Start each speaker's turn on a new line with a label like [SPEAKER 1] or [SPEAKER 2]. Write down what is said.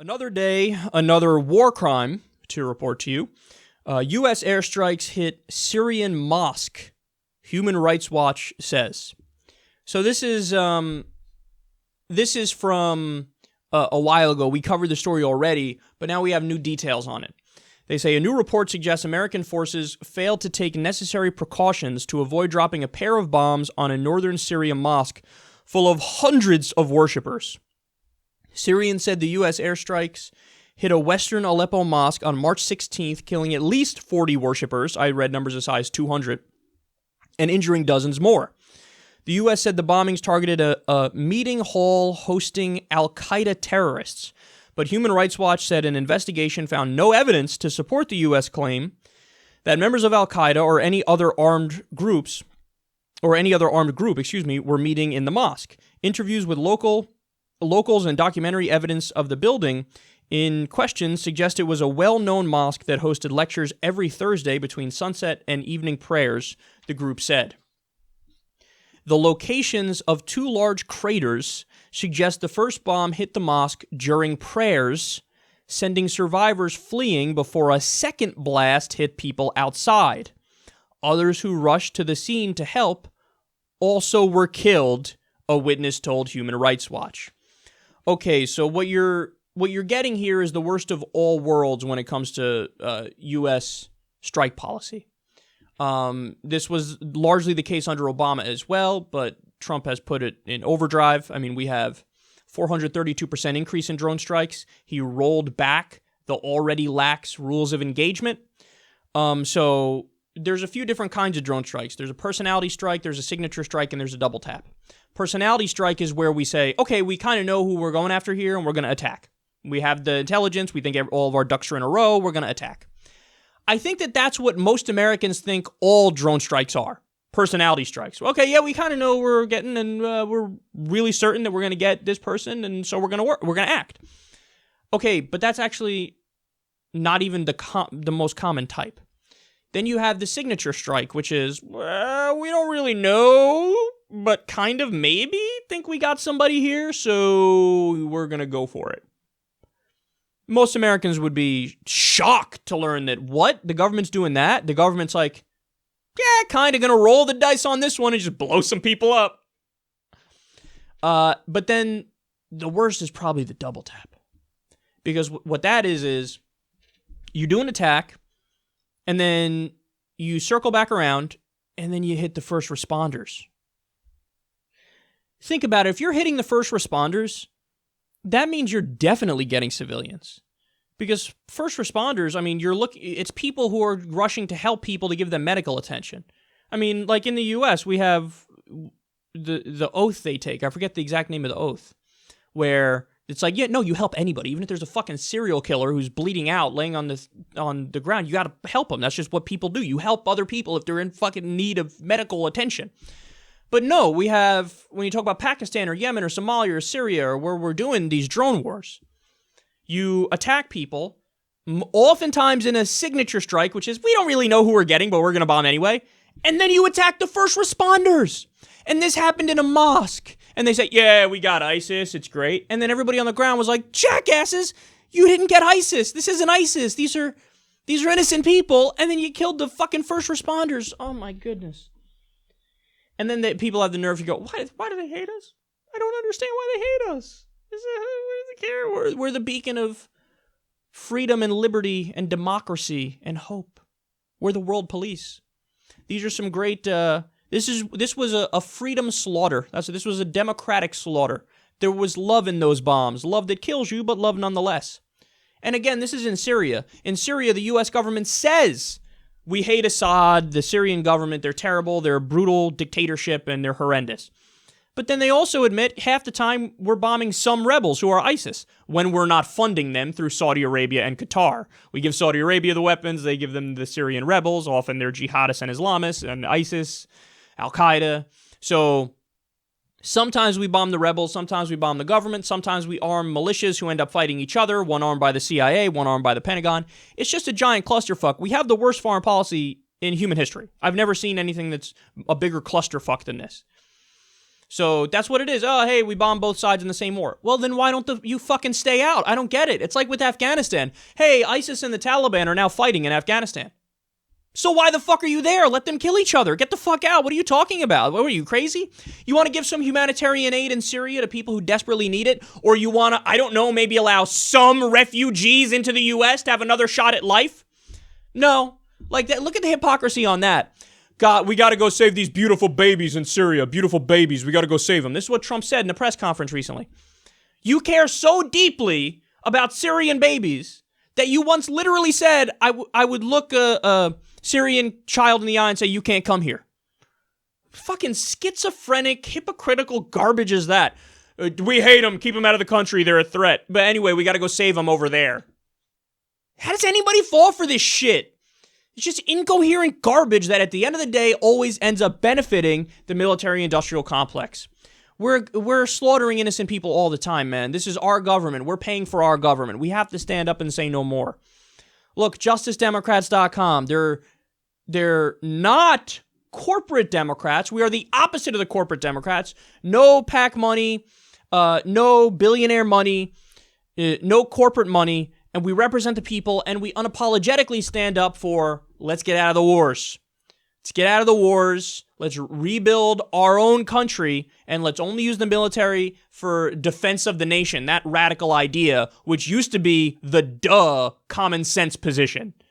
[SPEAKER 1] Another day, another war crime to report to you. U.S. airstrikes hit Syrian mosque, Human Rights Watch says. So this is from a while ago. We covered the story already, but now we have new details on it. They say a new report suggests American forces failed to take necessary precautions to avoid dropping a pair of bombs on a northern Syria mosque full of hundreds of worshippers. Syrians said the U.S. airstrikes hit a western Aleppo mosque on March 16th, killing at least 40 worshippers. I read numbers as high as 200, and injuring dozens more. The U.S. said the bombings targeted a meeting hall hosting al-Qaeda terrorists, but Human Rights Watch said an investigation found no evidence to support the U.S. claim that members of al-Qaeda or any other armed group, were meeting in the mosque. Interviews with locals and documentary evidence of the building in question suggest it was a well-known mosque that hosted lectures every Thursday between sunset and evening prayers, the group said. The locations of two large craters suggest the first bomb hit the mosque during prayers, sending survivors fleeing before a second blast hit people outside. Others who rushed to the scene to help also were killed, a witness told Human Rights Watch. Okay, so what you're getting here is the worst of all worlds when it comes to U.S. strike policy. This was largely the case under Obama as well, but Trump has put it in overdrive. I mean, we have 432% increase in drone strikes. He rolled back the already lax rules of engagement. So there's a few different kinds of drone strikes. There's a personality strike, there's a signature strike, and there's a double tap. Personality strike is where we say, okay, we kind of know who we're going after here, and we're going to attack. We have the intelligence, we think all of our ducks are in a row, we're going to attack. I think that that's what most Americans think all drone strikes are. Personality strikes. Okay, yeah, we kind of know we're getting, and we're really certain that we're going to get this person, and so we're going to act. Okay, but that's actually not even the most common type. Then you have the signature strike, which is, well, we don't really know, but kind of maybe think we got somebody here, so we're going to go for it. Most Americans would be shocked to learn that, what? The government's doing that? The government's like, yeah, kind of going to roll the dice on this one and just blow some people up. But then the worst is probably the double tap. Because what that is you do an attack, and then you circle back around, and then you hit the first responders. Think about it. If you're hitting the first responders, that means you're definitely getting civilians. Because first responders, I mean, it's people who are rushing to help people to give them medical attention. I mean, like in the U.S., we have the oath they take. I forget the exact name of the oath. Where it's like, yeah, no, you help anybody. Even if there's a fucking serial killer who's bleeding out, laying on the ground, you got to help them. That's just what people do. You help other people if they're in fucking need of medical attention. But no, we have, when you talk about Pakistan or Yemen or Somalia or Syria or where we're doing these drone wars, you attack people, oftentimes in a signature strike, which is, we don't really know who we're getting, but we're going to bomb anyway. And then you attack the first responders. And this happened in a mosque. And they say, yeah, we got ISIS. It's great. And then everybody on the ground was like, jackasses, you didn't get ISIS. This isn't ISIS. These are innocent people. And then you killed the fucking first responders. Oh, my goodness. And then people have the nerve to go, why do they hate us? I don't understand why they hate us. Why do they care? We're the beacon of freedom and liberty and democracy and hope. We're the world police. These are some great... This was a freedom slaughter. This was a democratic slaughter. There was love in those bombs. Love that kills you, but love nonetheless. And again, this is in Syria. In Syria, the U.S. government says, we hate Assad, the Syrian government, they're terrible, they're a brutal dictatorship, and they're horrendous. But then they also admit half the time we're bombing some rebels who are ISIS when we're not funding them through Saudi Arabia and Qatar. We give Saudi Arabia the weapons, they give them the Syrian rebels, often they're jihadists and Islamists and ISIS, Al-Qaeda. So sometimes we bomb the rebels, sometimes we bomb the government, sometimes we arm militias who end up fighting each other, one armed by the CIA, one armed by the Pentagon. It's just a giant clusterfuck. We have the worst foreign policy in human history. I've never seen anything that's a bigger clusterfuck than this. So that's what it is. Oh, hey, we bombed both sides in the same war. Well, then why don't you fucking stay out? I don't get it. It's like with Afghanistan. Hey, ISIS and the Taliban are now fighting in Afghanistan. So why the fuck are you there? Let them kill each other. Get the fuck out. What are you talking about? What are you, crazy? You want to give some humanitarian aid in Syria to people who desperately need it? Or you want to, I don't know, maybe allow some refugees into the U.S. to have another shot at life? No. Like, that. Look at the hypocrisy on that. God, we got to go save these beautiful babies in Syria. Beautiful babies. We got to go save them. This is what Trump said in a press conference recently. You care so deeply about Syrian babies that you once literally said, I would look a Syrian child in the eye and say, you can't come here. Fucking schizophrenic, hypocritical garbage is that. We hate them. Keep them out of the country. They're a threat. But anyway, we got to go save them over there. How does anybody fall for this shit? It's just incoherent garbage that at the end of the day always ends up benefiting the military-industrial complex. We're slaughtering innocent people all the time, man. This is our government. We're paying for our government. We have to stand up and say no more. Look, justicedemocrats.com. They're not corporate Democrats. We are the opposite of the corporate Democrats. No PAC money, no billionaire money, no corporate money. And we represent the people, and we unapologetically stand up for, let's get out of the wars. Let's get out of the wars. Let's rebuild our own country, and let's only use the military for defense of the nation. That radical idea, which used to be the common sense position.